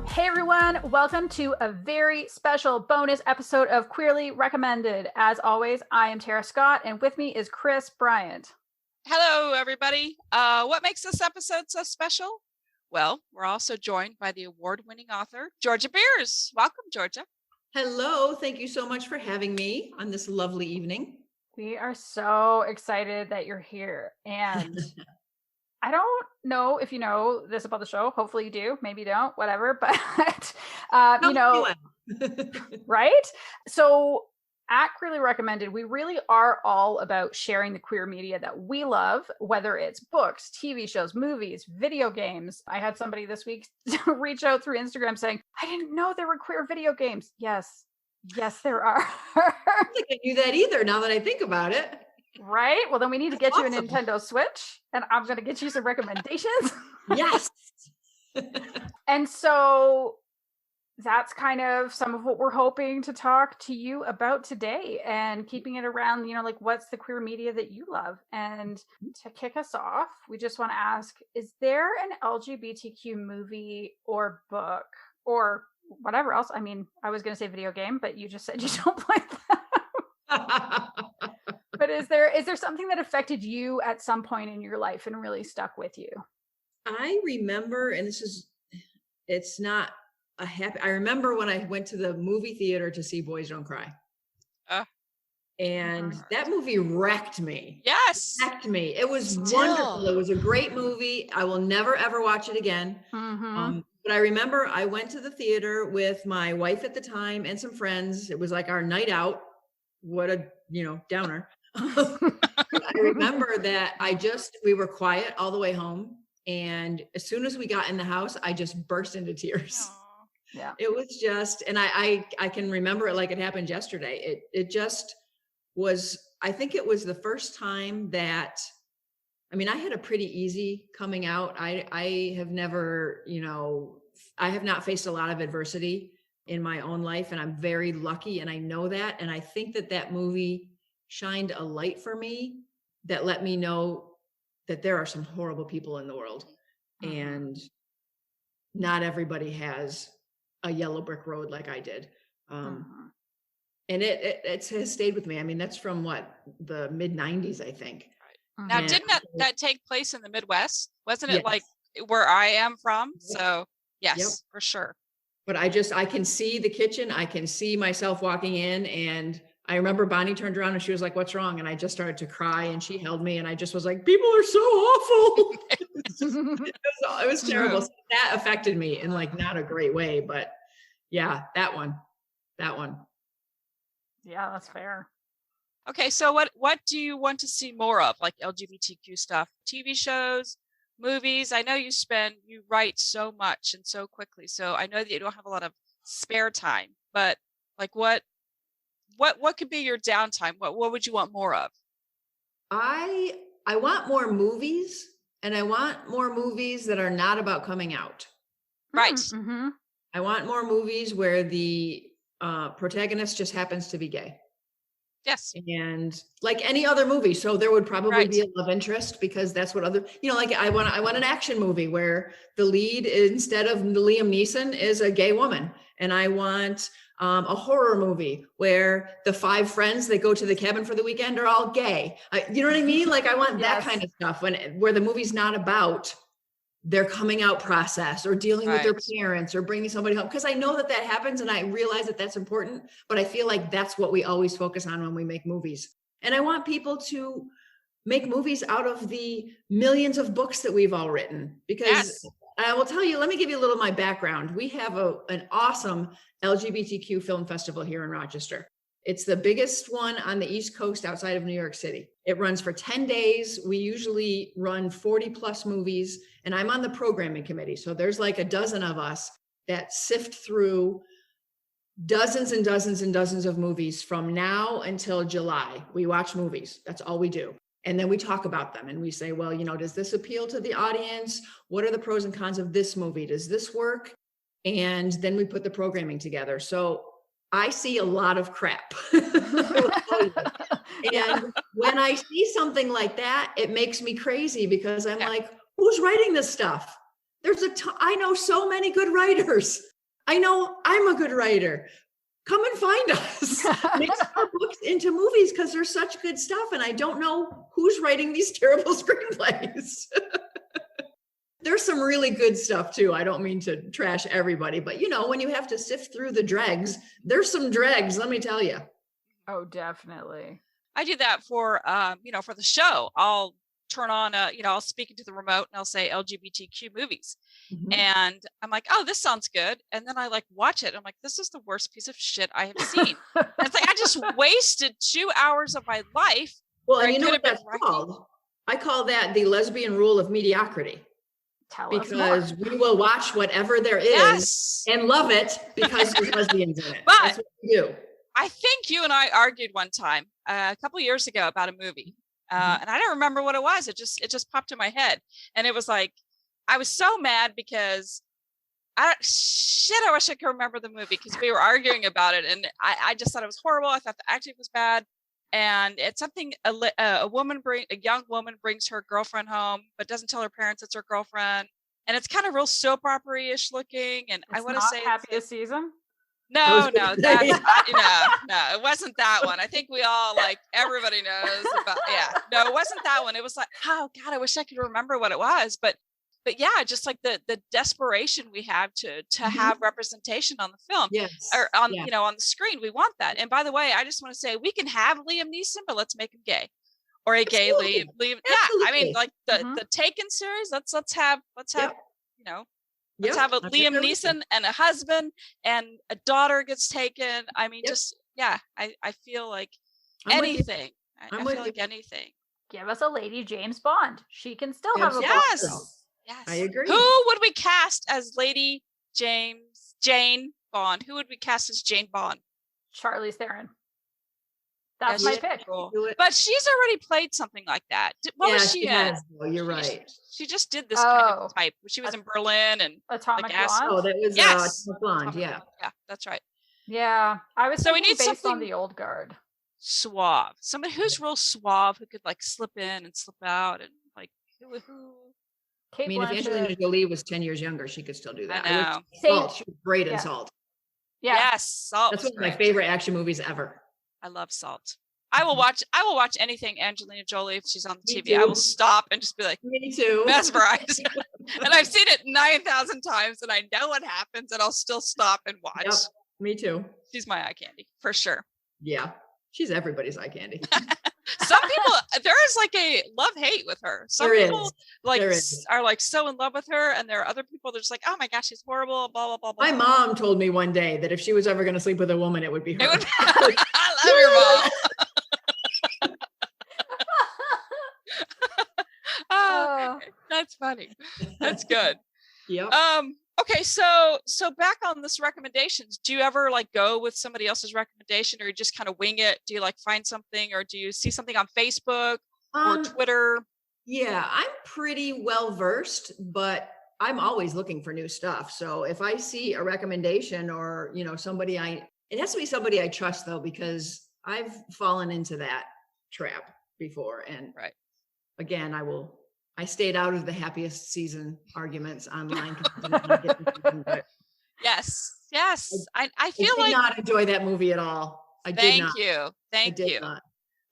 Hey everyone, welcome to a very special bonus episode of Queerly Recommended. As always, I am Tara Scott, and with me is Kris Bryant. Hello, everybody. What makes this episode so special? Well, we're also joined by the award-winning author, Georgia Beers. Welcome, Georgia. Hello. Thank you so much for having me on this lovely evening. We are so excited that you're here. And I don't know if you know this about the show. Hopefully you do. Maybe you don't. Whatever. But, right? So at Queerly Recommended, we really are all about sharing the queer media that we love, whether it's books, TV shows, movies, video games. I had somebody this week reach out through Instagram saying, I didn't know there were queer video games. Yes, there are. I don't think I knew that either now that I think about it. Right? Well, then we need to get you a Nintendo Switch, and I'm going to get you some recommendations. Yes. And so that's kind of some of what we're hoping to talk to you about today, and keeping it around, like what's the queer media that you love? And to kick us off, we just want to ask, is there an LGBTQ movie or book or whatever else? I mean, I was going to say video game, but you just said you don't play that. But is there something that affected you at some point in your life and really stuck with you? I remember, and it's not a happy, I remember when I went to the movie theater to see Boys Don't Cry. And that movie wrecked me. Yes. Wrecked me. It was wonderful. It was a great movie. I will never, ever watch it again. But I remember I went to the theater with my wife at the time and some friends. It was like our night out. What a, downer. I remember that we were quiet all the way home. And as soon as we got in the house, I just burst into tears. Aww. Yeah. It was just, and I can remember it like it happened yesterday. It just was, I think it was the first time that, I had a pretty easy coming out. I have never, I have not faced a lot of adversity in my own life, and I'm very lucky, and I know that. And I think that movie shined a light for me that let me know that there are some horrible people in the world, and not everybody has a yellow brick road like I did. And it has stayed with me. That's from the mid 90s, I think. Now, didn't that take place in the Midwest? Wasn't it like where I am from? So yes, for sure. But I can see the kitchen. I can see myself walking in, and I remember Bonnie turned around and she was like, "What's wrong?" And I just started to cry, and she held me, and I just was like, "People are so awful." It was terrible. So that affected me in not a great way, but yeah, that one. Yeah, that's fair. Okay. So what do you want to see more of, like LGBTQ stuff, TV shows, movies? I know you write so much and so quickly, so I know that you don't have a lot of spare time, but what could be your downtime? What would you want more of? I want more movies, and I want more movies that are not about coming out. Right. I want more movies where the protagonist just happens to be gay. Yes. And like any other movie. So there would probably be a love interest, because that's what other, I want an action movie where the lead, instead of Liam Neeson, is a gay woman. And I want a horror movie where the 5 friends that go to the cabin for the weekend are all gay. You know what I mean? Like I want that kind of stuff where the movie's not about their coming out process or dealing with their parents or bringing somebody home. Because I know that happens, and I realize that that's important, but I feel like that's what we always focus on when we make movies. And I want people to make movies out of the millions of books that we've all written, because I will tell you, let me give you a little of my background. We have an awesome LGBTQ film festival here in Rochester. It's the biggest one on the East Coast outside of New York City. It runs for 10 days. We usually run 40 plus movies, and I'm on the programming committee. So there's like a dozen of us that sift through dozens and dozens and dozens of movies from now until July. We watch movies. That's all we do. And then we talk about them and we say, well, does this appeal to the audience? What are the pros and cons of this movie? Does this work? And then we put the programming together. So I see a lot of crap. And when I see something like that, it makes me crazy, because I'm like, Who's writing this stuff? I know so many good writers. I know I'm a good writer. Come and find us. Make our books into movies because there's such good stuff. And I don't know who's writing these terrible screenplays. There's some really good stuff too. I don't mean to trash everybody, but when you have to sift through the dregs, there's some dregs, let me tell you. Oh, definitely. I do that for, for the show. I'll turn on I'll speak into the remote and I'll say LGBTQ movies. Mm-hmm. And I'm like, oh, this sounds good. And then I like watch it. And I'm like, this is the worst piece of shit I have seen. And it's like, I just wasted 2 hours of my life. Well, and you know what that's called? I call that the lesbian rule of mediocrity. Because we will watch whatever there is and love it because there's lesbians in it. But that's what we do. I think you and I argued one time a couple of years ago about a movie. And I don't remember what it was. It just popped in my head. And it was like, I was so mad because I wish I could remember the movie because we were arguing about it. And I just thought it was horrible. I thought the acting was bad. And it's something a young woman brings her girlfriend home, but doesn't tell her parents it's her girlfriend. And it's kind of real soap opera-ish looking. And I want to say Happiest season. No, it wasn't that one. I think we all everybody knows about. Yeah, no, it wasn't that one. It was like, oh God, I wish I could remember what it was. But yeah, just like the desperation we have to have representation on the film, or on on the screen. We want that. And by the way, I just want to say we can have Liam Neeson, but let's make him gay, or a gay Liam. Yeah, I mean, like the Taken series. Let's have let's have a Liam Neeson and a husband and a daughter gets taken. I mean, I feel like anything. I feel like anything. Give us a lady James Bond. She can still have a Yes. I agree. Who would we cast as Lady Jane Bond? Who would we cast as Jane Bond? Charlize Theron. That's my pick. Cool. But she's already played something like that. What was she in? You're right. She just did this kind of type. She was in Berlin and Atomic Blonde. Oh, that was Atomic Blonde. Yeah, that's right. Yeah, I was. So we need based something on the old guard. Suave. Somebody who's real suave, who could slip in and slip out, and who. I mean, if Angelina Jolie was 10 years younger, she could still do that. I know. She was great in Salt. Yeah. Yes, Salt. That's one of my favorite action movies ever. I love Salt. I will watch anything Angelina Jolie if she's on the TV. I will stop and just be like, me too, mesmerized. And I've seen it 9,000 times, and I know what happens, and I'll still stop and watch. Yep, me too. She's my eye candy for sure. Yeah, she's everybody's eye candy. Some people, there is a love-hate with her. Some people are so in love with her, and there are other people that are just like, oh my gosh, she's horrible, blah, blah, blah, blah. My mom told me one day that if she was ever going to sleep with a woman, it would be her. I love your mom. Okay. That's funny. That's good. Yeah. Okay, so back on this recommendations, do you ever go with somebody else's recommendation, or you just kind of wing it? Do you find something, or do you see something on Facebook or Twitter? Yeah, I'm pretty well versed, but I'm always looking for new stuff. So if I see a recommendation or, somebody it has to be somebody I trust though, because I've fallen into that trap before. And again, I stayed out of the Happiest season arguments online. Yes. I feel I did not enjoy that movie at all. Thank you.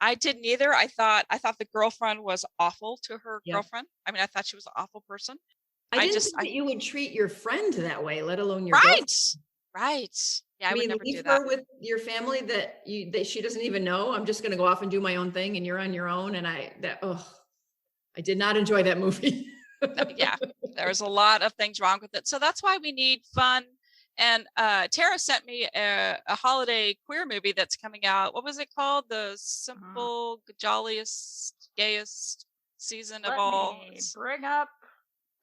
I didn't either. I thought the girlfriend was awful to her girlfriend. I mean, I thought she was an awful person. I didn't think that you would treat your friend that way, let alone your girlfriend. Right. Yeah, I would never do that. With your family that she doesn't even know. I'm just going to go off and do my own thing, and you're on your own. And I did not enjoy that movie. Yeah, there's a lot of things wrong with it. So that's why we need fun. And Tara sent me a holiday queer movie that's coming out. What was it called? The simple, jolliest, gayest season of all. Bring up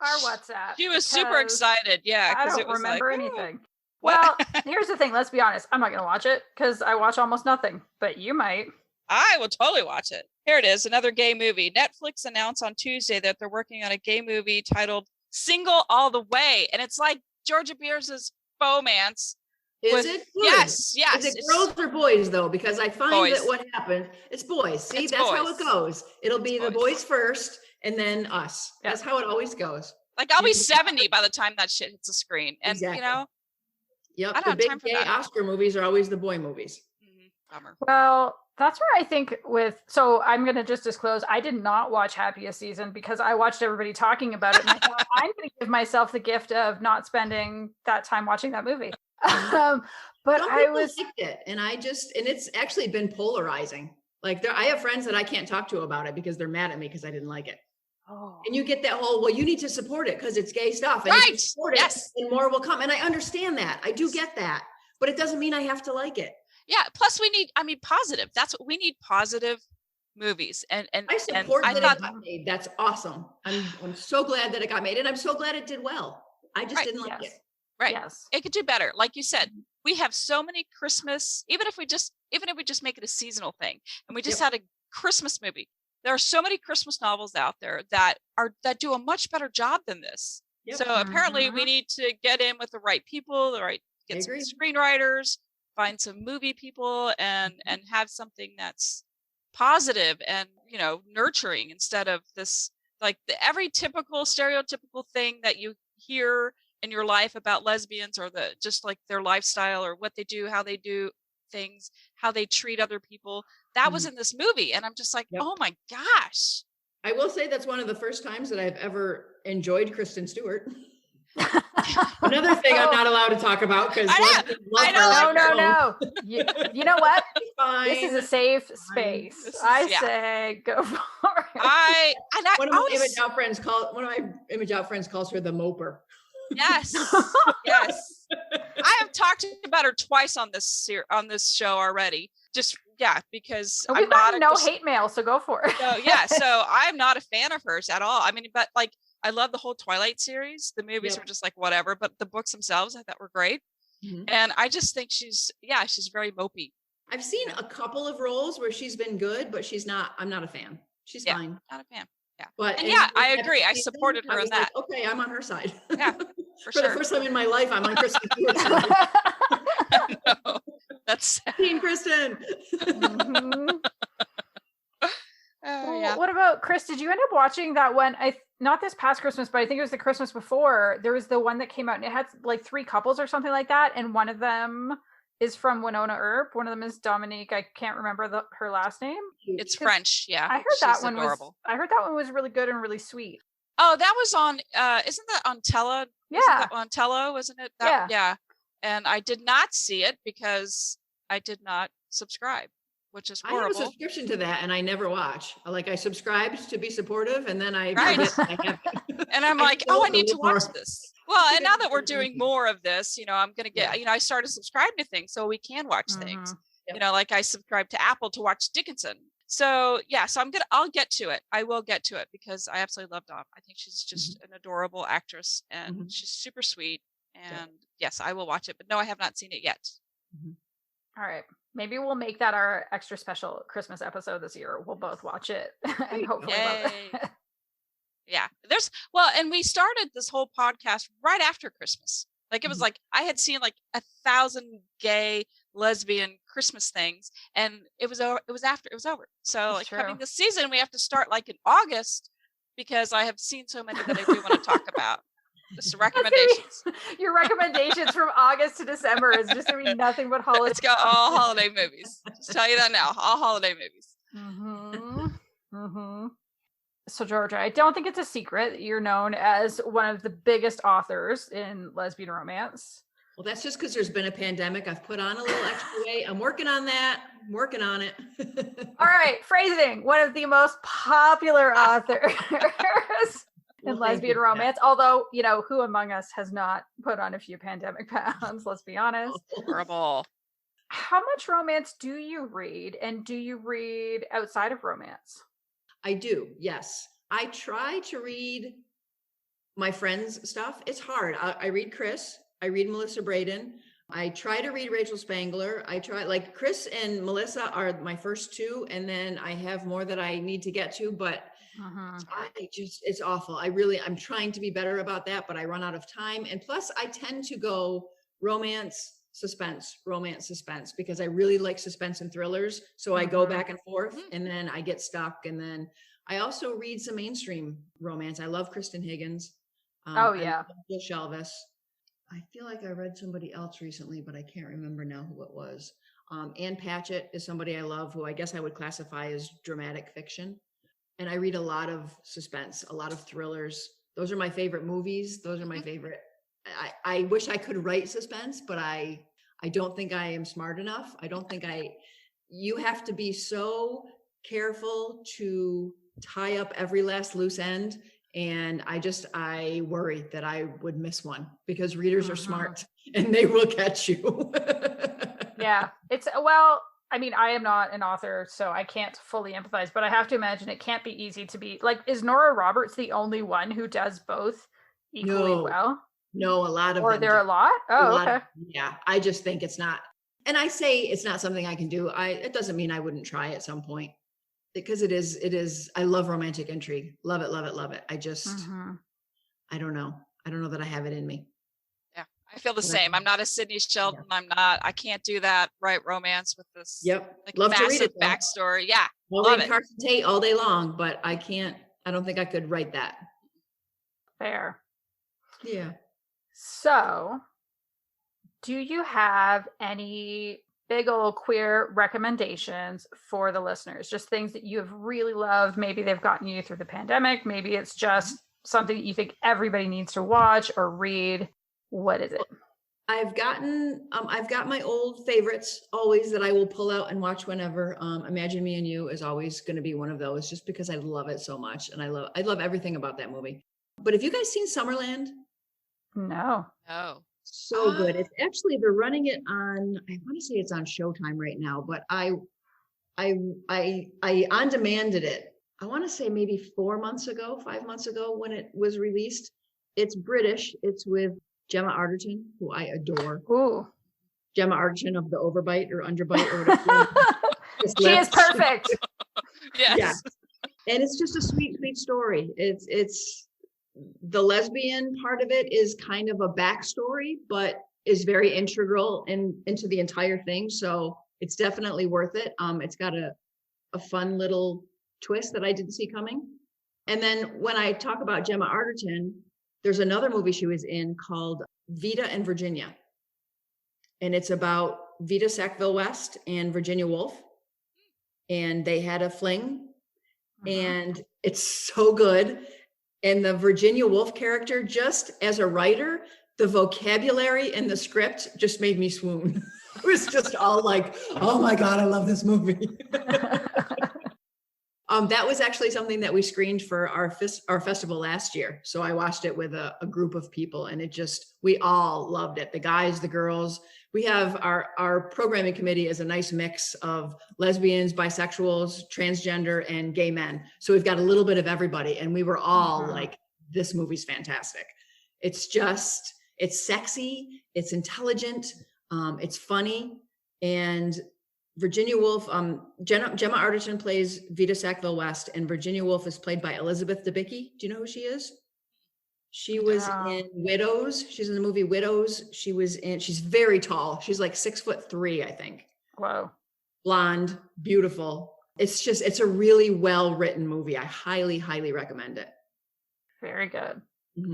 our WhatsApp. She was super excited. Yeah, because it was remember anything. Well, here's the thing. Let's be honest. I'm not going to watch it because I watch almost nothing. But you might. I will totally watch it. Here it is, another gay movie. Netflix announced on Tuesday that they're working on a gay movie titled Single All the Way. And it's like Georgia Beers' Fomance. Is it? Good? Yes. Is it girls or boys, though? Because I find that what happens, it's boys. See, that's boys. How it goes. It'll be the boys first, and then us. That's how it always goes. Like I'll be 70 by the time that shit hits the screen. And Exactly. you know, yep, I don't the have time big for gay that. Oscar movies are always the boy movies. Bummer. Well, that's where I think so I'm going to just disclose, I did not watch Happiest season because I watched everybody talking about it. And I thought, I'm going to give myself the gift of not spending that time watching that movie. But I liked it. And it's actually been polarizing. Like I have friends that I can't talk to about it because they're mad at me because I didn't like it. Oh. And you get that whole, well, you need to support it because it's gay stuff. And if you support it, and more will come. And I understand that. I do get that. But it doesn't mean I have to like it. Yeah. Plus we need, positive. That's what we need, positive movies. And I support that it got made. That's awesome. I'm so glad that it got made. And I'm so glad it did well. I just didn't like it. Right. Yes. It could do better. Like you said, we have so many Christmas, even if we just make it a seasonal thing and we just had a Christmas movie. There are so many Christmas novels out there that do a much better job than this. Yep. So apparently we need to get in with the right people, get some screenwriters, find some movie people and have something that's positive and, nurturing instead of this, like every typical stereotypical thing that you hear in your life about lesbians or just like their lifestyle or what they do, how they do things, how they treat other people. That was in this movie. And I'm just like, oh my gosh. I will say that's one of the first times that I've ever enjoyed Kristen Stewart. Another thing I'm not allowed to talk about because no. You know what? This is a safe space. Say go for it. One of my image out friends calls her the moper. Yes. Yes. I have talked about her twice on this show already. Just because we've gotten no hate mail, so go for it. So I'm not a fan of hers at all. But like I love the whole Twilight series. The movies were just like whatever, but the books themselves I thought were great. Mm-hmm. And I just think she's very mopey. I've seen a couple of roles where she's been good, but I'm not a fan. She's fine. Not a fan. Yeah. But I agree. I supported her in that. Like, okay, I'm on her side. Yeah. For the first time in my life, I'm on Kristen Stewart's side. No, that's Team Kristen. Mm-hmm. What about Kris? Did you end up watching that one? Not this past Christmas, but I think it was the Christmas before. There was the one that came out and it had like 3 couples or something like that. And one of them is from Winona Earp. One of them is Dominique. I can't remember her last name. It's French. Yeah. I heard that one adorable. I heard that one was really good and really sweet. Oh, that was on, isn't that on Tello? Yeah. That on Tello, wasn't it? Yeah. And I did not see it because I did not subscribe, which is horrible. I have a subscription to that and I never watch. I subscribed to be supportive and then I and I'm like, I need to watch this. Well, and now that we're doing more of this, I'm going to get, I started subscribing to things so we can watch things. Yep. Like I subscribed to Apple to watch Dickinson. So I'll get to it. I will get to it because I absolutely love Dom. I think she's just an adorable actress and she's super sweet. And yes, I will watch it, but no, I have not seen it yet. All right. Maybe we'll make that our extra special Christmas episode this year. We'll both watch it and hopefully love it. Yeah. And we started this whole podcast right after Christmas. Like it was like, I had seen like 1,000 gay lesbian Christmas things and it was after it was over. So like coming this season, we have to start like in August because I have seen so many that I do want to talk about. Just recommendations. Your recommendations from August to December is just going to be nothing but holiday. Let's go all holiday movies. Just tell you that now, all holiday movies. So Georgia, I don't think it's a secret that you're known as one of the biggest authors in lesbian romance. Well, that's just because there's been a pandemic. I've put on a little extra weight. I'm working on that. I'm working on it. All right, phrasing. One of the most popular authors in lesbian romance. Although, who among us has not put on a few pandemic pounds? Let's be honest. Horrible. How much romance do you read? And do you read outside of romance? I do. Yes. I try to read my friends' stuff. It's hard. I read Kris. I read Melissa Brayden. I try to read Rachel Spangler. I try, like Kris and Melissa are my first 2. And then I have more that I need to get to, but it's awful. I'm trying to be better about that, but I run out of time. And plus I tend to go romance, suspense, because I really like suspense and thrillers. So I go back and forth and then I get stuck and then I also read some mainstream romance. I love Kristan Higgins. Oh yeah. Shalvis. I feel like I read somebody else recently, but I can't remember now who it was. Ann Padgett is somebody I love, who I guess I would classify as dramatic fiction. And I read a lot of suspense, a lot of thrillers. Those are my favorite movies. Those are my favorite. I wish I could write suspense, but I don't think I am smart enough. I don't think you have to be so careful to tie up every last loose end. And I worry that I would miss one, because readers are smart and they will catch you. Yeah. Well, I mean, I am not an author, so I can't fully empathize, but I have to imagine it can't be easy to be like, is Nora Roberts the only one who does both equally well? No, a lot of them. Or there are a lot? Oh, okay. Yeah. I just think it's not. And I say it's not something I can do. It doesn't mean I wouldn't try at some point, because it is, I love romantic intrigue. Love it, love it, love it. I just, I don't know. I don't know that I have it in me. Yeah, I feel the same. I'm not a Sydney Sheldon. I can't do that, write romance with this. Yep. Like love massive to read it, backstory. Yeah. I'll read Carson Tate all day long, but I don't think I could write that. Fair. Yeah. So, do you have any big old queer recommendations for the listeners? Just things that you have really loved. Maybe they've gotten you through the pandemic. Maybe it's just something that you think everybody needs to watch or read. What is it? I've got my old favorites always that I will pull out and watch whenever. Imagine Me and You is always going to be one of those, just because I love it so much. And I love everything about that movie. But have you guys seen Summerland? No. So good. It's actually, they're running it on, I want to say it's on Showtime right now, but I on demanded it. I want to say maybe 5 months ago when it was released. It's British. It's with Gemma Arterton, who I adore. Ooh. Gemma Arterton of the Overbite or Underbite or whatever. She is perfect. Yes. Yeah. And it's just a sweet, sweet story. It's the lesbian part of it is kind of a backstory, but is very integral into the entire thing. So it's definitely worth it. It's got a fun little twist that I didn't see coming. And then when I talk about Gemma Arterton, there's another movie she was in called Vita and Virginia. And it's about Vita Sackville-West and Virginia Woolf. And they had a fling. And it's so good. And the Virginia Woolf character, just as a writer, the vocabulary in the script just made me swoon. I was just all like, oh my God, I love this movie. That was actually something that we screened for our festival last year. So I watched it with a group of people, and we all loved it. The guys, the girls. We have our programming committee is a nice mix of lesbians, bisexuals, transgender, and gay men. So we've got a little bit of everybody, and we were all like, this movie's fantastic. It's sexy, it's intelligent, it's funny, and Virginia Woolf, Gemma Arterton plays Vita Sackville-West, and Virginia Woolf is played by Elizabeth Debicki. Do you know who she is? She was in Widows. She's in the movie Widows. She's very tall. She's like 6'3", I think. Wow. Blonde, beautiful. It's a really well-written movie. I highly, highly recommend it. Very good.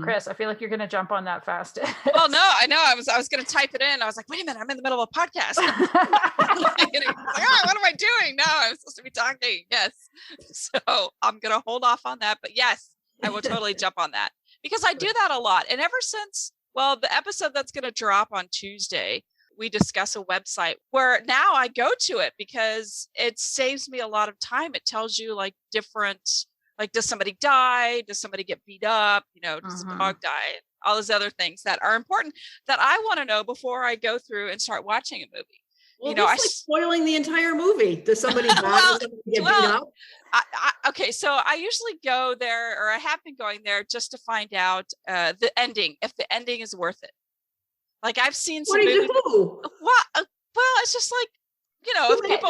Kris, I feel like you're going to jump on that fast. Well, no, I know. I was going to type it in. I was like, wait a minute, I'm in the middle of a podcast. What am I doing? No, I'm supposed to be talking. Yes. So I'm going to hold off on that. But yes, I will totally jump on that, because I do that a lot. And ever since, the episode that's going to drop on Tuesday, we discuss a website where now I go to it because it saves me a lot of time. It tells you like different, like, does somebody die? Does somebody get beat up? Does a dog die? All those other things that are important that I want to know before I go through and start watching a movie. Well, that's like spoiling the entire movie. Does somebody die? Does somebody get beat up? Okay, so I usually go there, or I have been going there just to find out the ending, if the ending is worth it. Like, I've seen some movies. Well, it's just like, if people.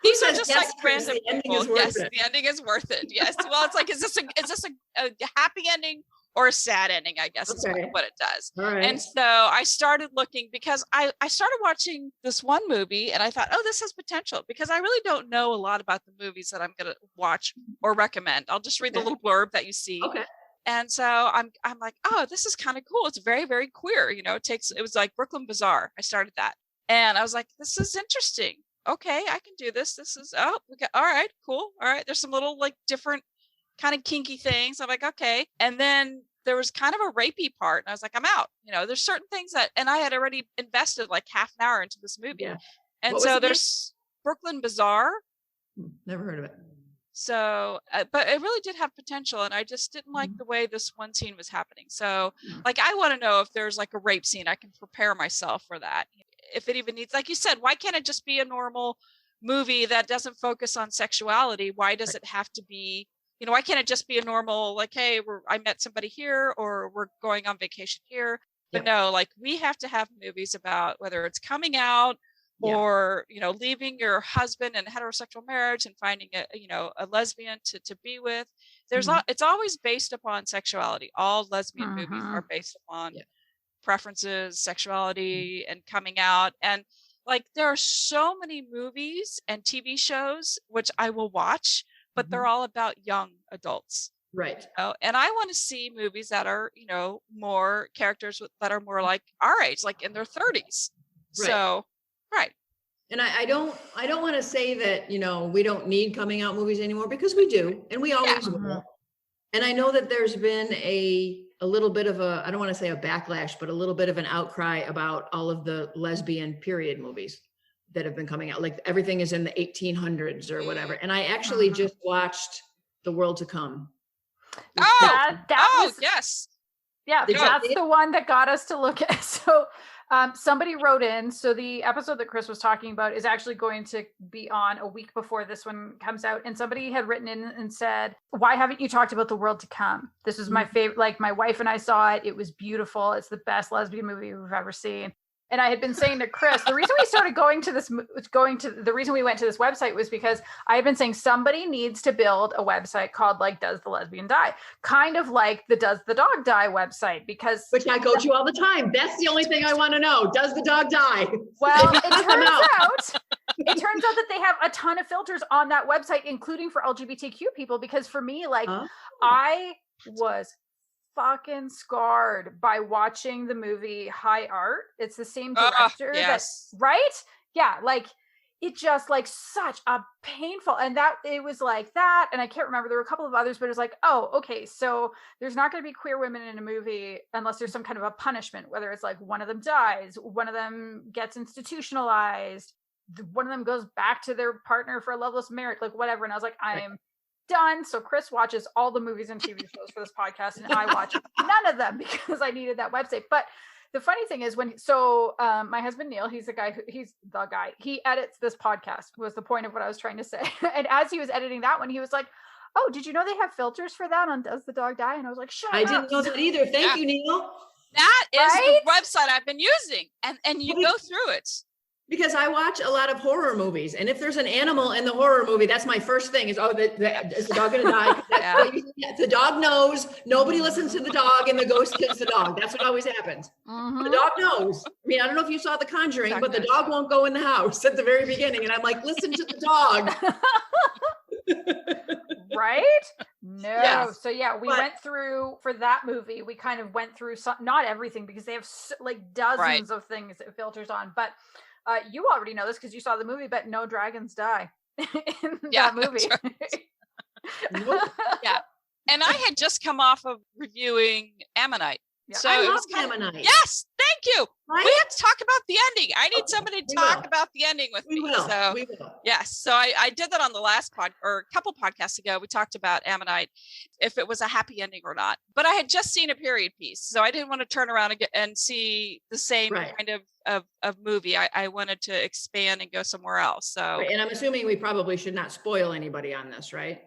These are just like random people. Yes, the ending is worth it. Yes. Well, it's like, is this a happy ending or a sad ending, I guess is Okay. what it does. All right. And so I started looking because I started watching this one movie and I thought, oh, this has potential, because I really don't know a lot about the movies that I'm going to watch or recommend. I'll just read the little blurb that you see. Okay. And so I'm like, oh, this is kind of cool. It's very, very queer. You know, it was like Brooklyn Bazaar. I started that. And I was like, this is interesting. Okay, I can do this. This is, all right, cool. All right. There's some little like different kind of kinky things. I'm like, okay. And then there was kind of a rapey part. And I was like, I'm out. You know, there's certain things and I had already invested like half an hour into this movie. Yeah. And so there's Brooklyn Bazaar. Never heard of it. So, but it really did have potential. And I just didn't like the way this one scene was happening. So like, I want to know if there's like a rape scene, I can prepare myself for that. If it even needs, like you said, why can't it just be a normal movie that doesn't focus on sexuality? Why does it have to be, you know, why can't it just be a normal, like, hey, I met somebody here, or we're going on vacation here? But no, like, we have to have movies about whether it's coming out or, you know, leaving your husband in heterosexual marriage and finding a lesbian to be with. It's always based upon sexuality. All lesbian movies are based upon preferences, sexuality, and coming out. And like, there are so many movies and TV shows which I will watch, but they're all about young adults. Right. And I want to see movies that are, you know, more characters that are more like our age, like in their 30s. Right. So, right. And I don't want to say that, you know, we don't need coming out movies anymore, because we do, and we always will. And I know that there's been a little bit of I don't want to say a backlash, but a little bit of an outcry about all of the lesbian period movies that have been coming out. Like, everything is in the 1800s or whatever. And I actually just watched The World to Come. Yes. Yeah, that's the one that got us to look at. So somebody wrote in, so the episode that Kris was talking about is actually going to be on a week before this one comes out. And somebody had written in and said, why haven't you talked about The World to Come? This was my favorite. Like, my wife and I saw it. It was beautiful. It's the best lesbian movie we've ever seen. And I had been saying to Kris, the reason we started the reason we went to this website was because I had been saying somebody needs to build a website called like, Does the Lesbian Die? Kind of like the Does the Dog Die website, because. Which I go to all the time. That's the only thing I want to know. Does the dog die? Well, it turns out that they have a ton of filters on that website, including for LGBTQ people, because for me, like, I was fucking scarred by watching the movie High Art. It's the same director right? Yeah, like, it just like such a painful, and that it was like that, and I can't remember, there were a couple of others, but it was like, oh, okay, so there's not going to be queer women in a movie unless there's some kind of a punishment, whether it's like one of them dies, one of them gets institutionalized, one of them goes back to their partner for a loveless marriage, like whatever. And I was like, I am done. So Kris watches all the movies and TV shows for this podcast, and I watch none of them because I needed that website. But the funny thing is, my husband Neil, he edits this podcast, was the point of what I was trying to say. And as he was editing that one, he was like, oh, did you know they have filters for that on Does the Dog Die? And I was like, shut up. I didn't know that either. Thank you, Neil. That is the website I've been using. And you go through it. Because I watch a lot of horror movies, and if there's an animal in the horror movie, that's my first thing is, is the dog going to die? The dog knows. Nobody listens to the dog, and the ghost kills the dog. That's what always happens. The dog knows. I mean, I don't know if you saw The Conjuring, but the dog won't go in the house at the very beginning. And I'm like, listen to the dog. Right? No. Yes. So we went through, for that movie, we kind of went through not everything, because they have like dozens of things it filters on, but you already know this because you saw the movie, but no dragons die in that movie. Yeah. And I had just come off of reviewing Ammonite. Yeah. So I love Ammonite. Yes, thank you. Right? We have to talk about the ending. I need somebody to talk about the ending with me. We will. Yes. So I did that on the last or a couple podcasts ago. We talked about Ammonite, if it was a happy ending or not. But I had just seen a period piece, so I didn't want to turn around and see the same kind of movie. I wanted to expand and go somewhere else. So, and I'm assuming we probably should not spoil anybody on this, right?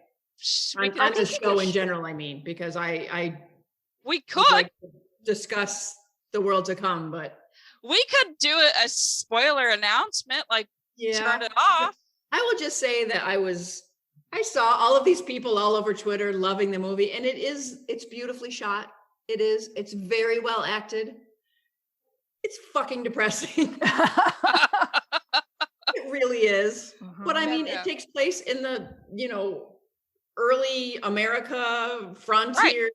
On the show in general, I mean, because we could discuss The World to Come, but we could do a spoiler announcement, like turn it off. I will just say that I saw all of these people all over Twitter loving the movie, and it's beautifully shot. It is. It's very well acted. It's fucking depressing. It really is. But I mean, it takes place in the, early America frontier,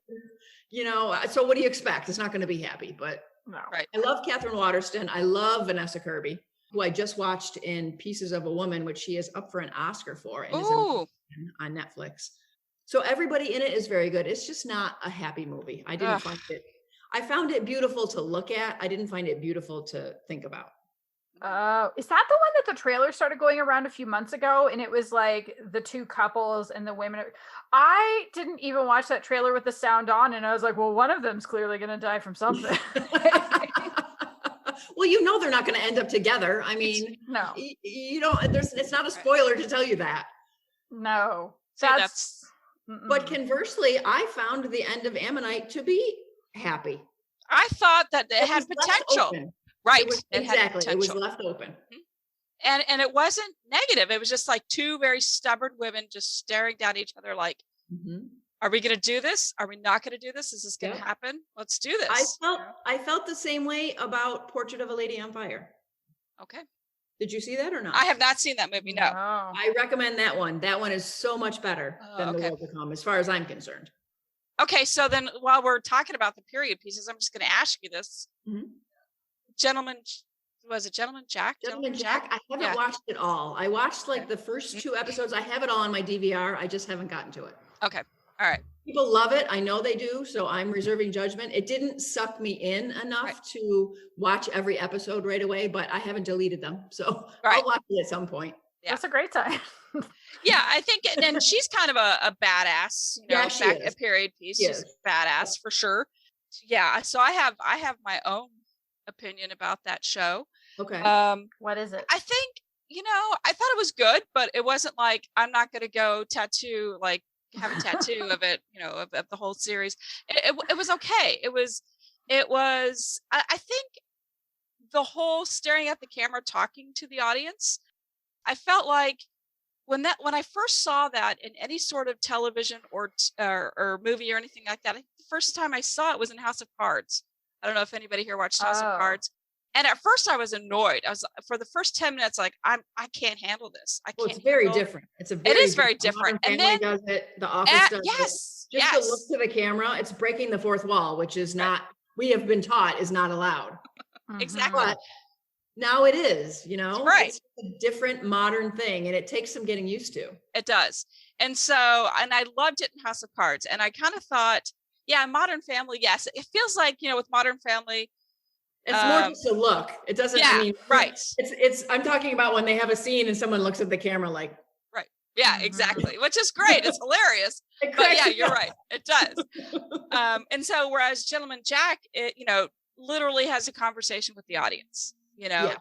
so what do you expect? It's not going to be happy, but No. Right. I love Catherine Waterston. I love Vanessa Kirby, who I just watched in Pieces of a Woman, which she is up for an Oscar for and is on Netflix. So everybody in it is very good. It's just not a happy movie. I didn't find it. I found it beautiful to look at. I didn't find it beautiful to think about. Is that the one that the trailer started going around a few months ago? And it was like the two couples and the women. I didn't even watch that trailer with the sound on. And I was like, well, one of them's clearly going to die from something. Well, they're not going to end up together. I mean, no, it's not a spoiler to tell you that. No, that's. But conversely, I found the end of Ammonite to be happy. I thought that it had potential. Right. Exactly. It was left open. And it wasn't negative. It was just like two very stubborn women just staring down at each other like, are we going to do this? Are we not going to do this? Is this going to happen? Let's do this. I felt the same way about Portrait of a Lady on Fire. Okay. Did you see that or not? I have not seen that movie. No. I recommend that one. That one is so much better than The World to Come, as far as I'm concerned. Okay. So then while we're talking about the period pieces, I'm just going to ask you this. Gentleman Jack? Gentleman Jack? I haven't watched it all. I watched the first 2 episodes. I have it all on my DVR. I just haven't gotten to it. Okay. All right. People love it. I know they do. So I'm reserving judgment. It didn't suck me in enough to watch every episode right away, but I haven't deleted them. So I'll watch it at some point. Yeah. That's a great time. Yeah, I think, and she's kind of a badass, a period piece. She's badass for sure. Yeah. So I have my own opinion about that show. Okay. What is it? I think, I thought it was good, but it wasn't like, I'm not going to go have a tattoo of it, of the whole series. It was okay. It was, I think the whole staring at the camera, talking to the audience, I felt like when I first saw that in any sort of television or movie or anything like that, I think the first time I saw it was in House of Cards. I don't know if anybody here watched House of Cards. And at first I was annoyed. I was, for the first 10 minutes, like, I can't handle this. It's very different. It is very different. And then does it, The Office does it. Just to look to the camera, it's breaking the fourth wall, which is not, we have been taught is not allowed. Exactly. But now it is, right. It's a different modern thing, and it takes some getting used to. It does. And I loved it in House of Cards. And I kind of thought, Modern Family, yes. It feels like, with Modern Family, it's more just a look. It doesn't. Right. It's. I'm talking about when they have a scene and someone looks at the camera like. Right. Yeah. Exactly. Which is great. It's hilarious. But yeah, you're right. It does. And so whereas Gentleman Jack, it literally has a conversation with the audience.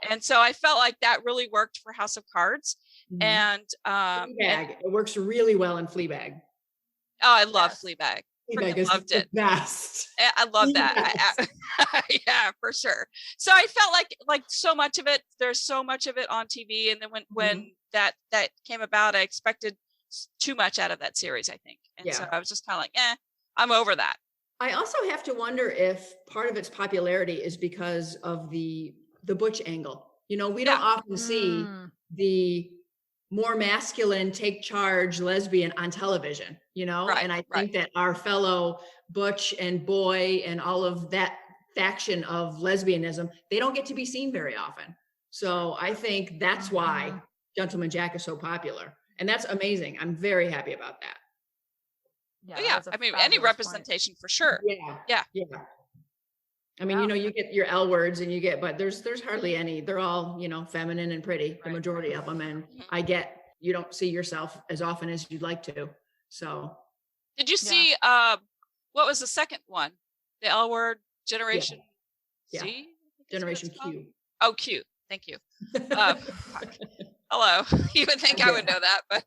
And so I felt like that really worked for House of Cards. And Fleabag. It works really well in Fleabag. Oh, I love Fleabag. Fleabag loved it. Best. I love that. Yeah, for sure. So I felt like so much of it. There's so much of it on TV, and then when that came about, I expected too much out of that series. I think, and so I was just kind of like, I'm over that. I also have to wonder if part of its popularity is because of the butch angle. We don't often see the more masculine, take charge lesbian on television, and I think that our fellow butch and boy and all of that faction of lesbianism, they don't get to be seen very often. So I think that's why Gentleman Jack is so popular. And that's amazing. I'm very happy about that. Yeah. I mean, any representation for sure. Yeah. I mean, you get your L words and but there's hardly any. They're all, feminine and pretty, the majority of them. And I get, you don't see yourself as often as you'd like to. So. Did you see, what was the second one? The L word, Generation C? Generation Q. Oh, Q. Thank you. Hello. You would think I would know that, but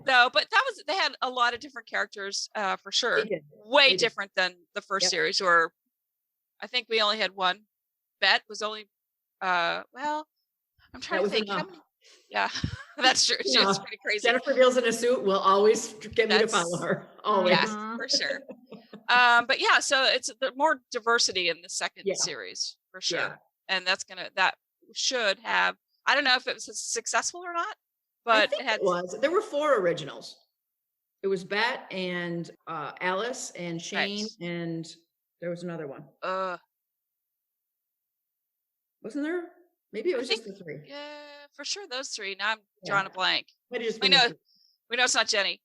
no, but they had a lot of different characters, for sure. Way different than the first series, or I think we only had one. Bet was only, I'm trying to think. Yeah, that's true. She was pretty crazy. Jennifer Beals in a suit will always get me to follow her. Always. Yeah, for sure. But yeah, so it's more diversity in the second Yeah. series for sure. Yeah. And that should have, I don't know if it was successful or not, I but think it was. There were 4 originals. It was Bet and Alice and Shane, Right. and there was another one. Wasn't there? Maybe it was just the 3. Yeah, for sure those 3. Now I'm drawing a blank. We know it's not Jenny.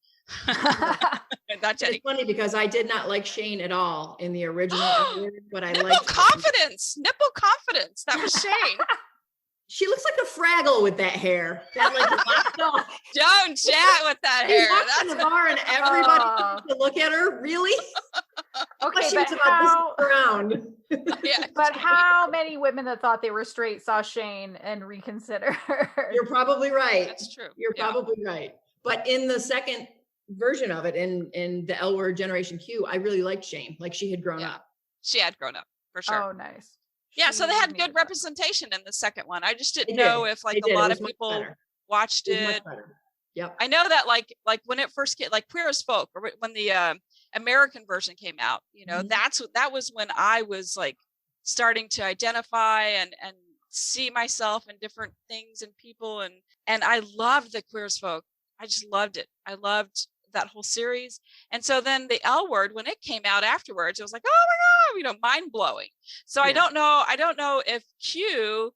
Not Jenny. It's funny because I did not like Shane at all in the original, but I Nipple liked confidence. Nipple confidence. That was Shane. She looks like a Fraggle with that hair. That like locked off. Don't chat with that She hair. walks in the bar and everybody wants to look at her. Really? Okay, She was about this around. Yeah. But how many women that thought they were straight saw Shane and reconsidered? You're probably right. That's true. You're probably right. But in the second version of it, in the L Word Generation Q, I really liked Shane. Like she had grown up. She had grown up for sure. Oh, nice. Yeah, so they had good representation in the second one. I just didn't know if like a lot of people watched it. Much better. Yep. I know that like when it first came, like Queer as Folk, or when the American version came out, you know, that was when I was like starting to identify and see myself in different things and people, and I loved the Queer as Folk. I just loved it. I loved that whole series. And so then the L Word, when it came out afterwards, it was like, oh my God, you know, mind blowing. So I don't know if Q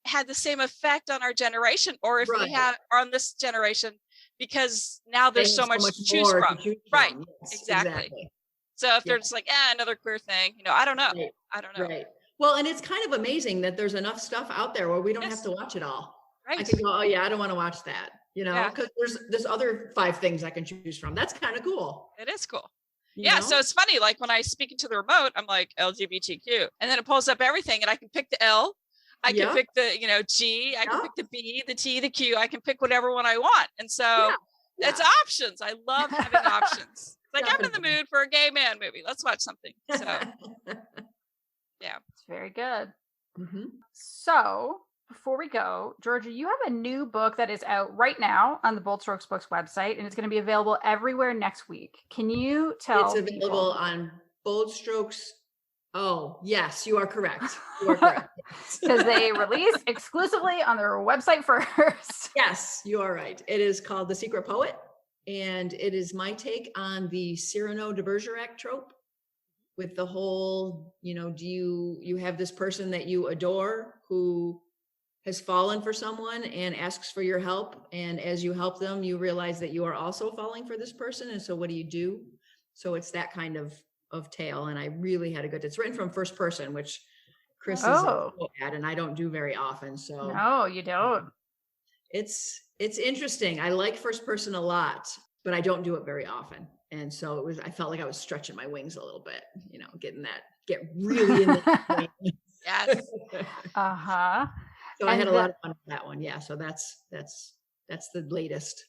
had the same effect on our generation, or if we have on this generation, because now there's so much to choose from. Right. Yes, exactly. So if they're just like, another queer thing, you know, I don't know. Right. I don't know. Right. Well, and it's kind of amazing that there's enough stuff out there where we don't have to watch it all. Right. I can go, oh yeah, I don't want to watch that. You know, because there's other 5 things I can choose from. That's kind of cool. It is cool. You yeah. know? So it's funny. Like when I speak into the remote, I'm like LGBTQ, and then it pulls up everything, and I can pick the L. I can pick the, you know, G. I can pick the B, the T, the Q. I can pick whatever one I want. And so it's options. I love having options. Like I'm in the mood for a gay man movie. Let's watch something. So yeah, it's very good. Mm-hmm. So before we go, Georgia, you have a new book that is out right now on the Bold Strokes Books website, and it's going to be available everywhere next week. Can you tell? It's available on Bold Strokes. Oh, yes, you are correct. You are correct. Because they release exclusively on their website first. Yes, you are right. It is called The Secret Poet, and it is my take on the Cyrano de Bergerac trope, with the whole, you know, do you have this person that you adore who has fallen for someone and asks for your help, and as you help them, you realize that you are also falling for this person, and so what do you do? So it's that kind of tale, and I really had a good. It's written from first person, which Kris is at, and I don't do very often. So no, you don't. It's interesting. I like first person a lot, but I don't do it very often, and so I felt like I was stretching my wings a little bit, you know, get really in the yes. So I had a lot of fun with that one. Yeah. So that's the latest.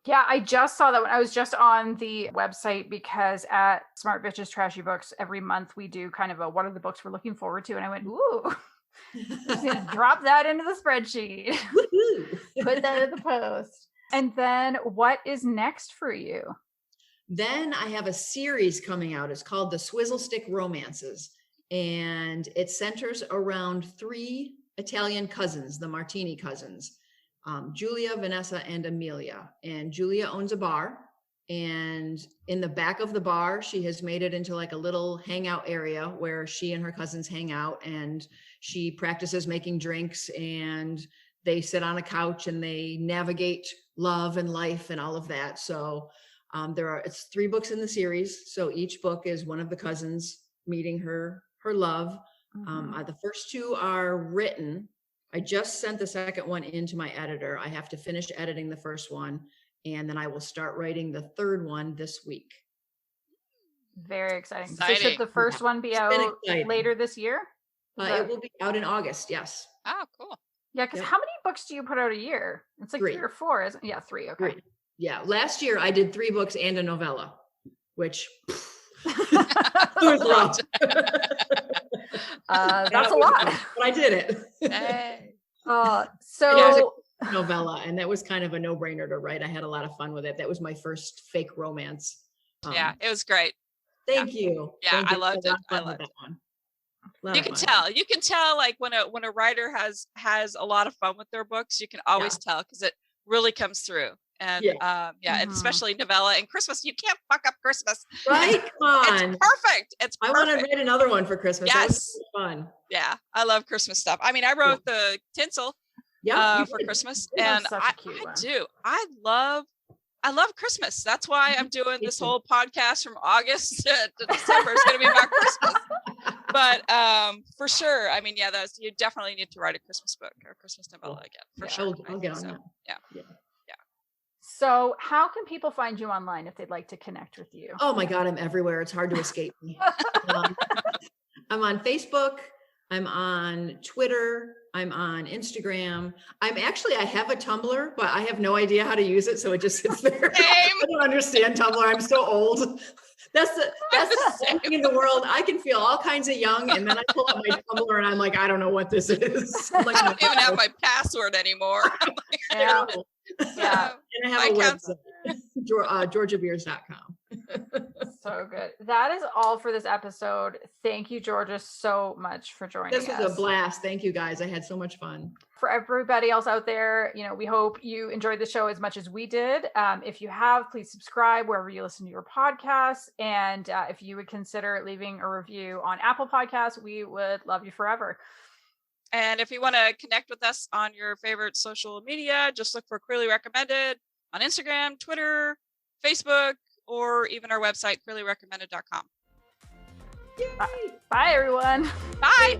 Yeah, I just saw that when I was just on the website, because at Smart Bitches Trashy Books every month we do kind of a what are the books we're looking forward to, and I went, ooh, just gonna drop that into the spreadsheet. Put that in the post. And then what is next for you? Then I have a series coming out. It's called the Swizzle Stick Romances, and it centers around 3 Italian cousins, the Martini cousins. Julia, Vanessa, and Amelia. And Julia owns a bar, and in the back of the bar, she has made it into like a little hangout area where she and her cousins hang out, and she practices making drinks, and they sit on a couch and they navigate love and life and all of that. So it's 3 books in the series. So each book is one of the cousins meeting her love. Mm-hmm. The first 2 are written. I just sent the second one into my editor. I have to finish editing the first one, and then I will start writing the third one this week. Very exciting. So should the first one be out later this year? It will be out in August. Yes. Oh, cool. Yeah, because how many books do you put out a year? It's like 3 or 4, isn't it? Yeah, 3. Okay. 3. Yeah. Last year I did 3 books and a novella, which was rough. That's a lot. But I did it. Hey. So novella, and that was kind of a no-brainer to write. I had a lot of fun with it. That was my first fake romance. Yeah, it was great. Thank you. Yeah, Thank I you. loved it. I loved it. You can tell. You can tell, like when a writer has a lot of fun with their books, you can always tell because it really comes through. And and especially novella and Christmas. You can't fuck up Christmas. Right? Come on. It's perfect. It's perfect. I want to read another one for Christmas. Yes. That was fun. Yeah, I love Christmas stuff. I mean, I wrote the tinsel for Christmas, and I do. I love Christmas. That's why I'm doing this whole podcast from August to December. It's going to be about Christmas. But for sure, I mean, you definitely need to write a Christmas book or a Christmas novella again. For sure. I'll get on that. Yeah. So how can people find you online if they'd like to connect with you? Oh my God, I'm everywhere. It's hard to escape me. I'm on Facebook. I'm on Twitter. I'm on Instagram. I have a Tumblr, but I have no idea how to use it. So it just sits there. I don't understand Tumblr. I'm so old. That's the same thing in the world. I can feel all kinds of young, and then I pull up my Tumblr and I'm like, I don't know what this is. I don't even have my password anymore. Yeah. And I have a website, georgiabeers.com. So good. That is all for this episode. Thank you, Georgia, so much for joining us. This was a blast. Thank you, guys. I had so much fun. For everybody else out there, we hope you enjoyed the show as much as we did. If you have, please subscribe wherever you listen to your podcasts. And if you would consider leaving a review on Apple Podcasts, we would love you forever. And if you want to connect with us on your favorite social media, just look for Queerly Recommended on Instagram, Twitter, Facebook, or even our website, queerlyrecommended.com. Bye, everyone. Bye.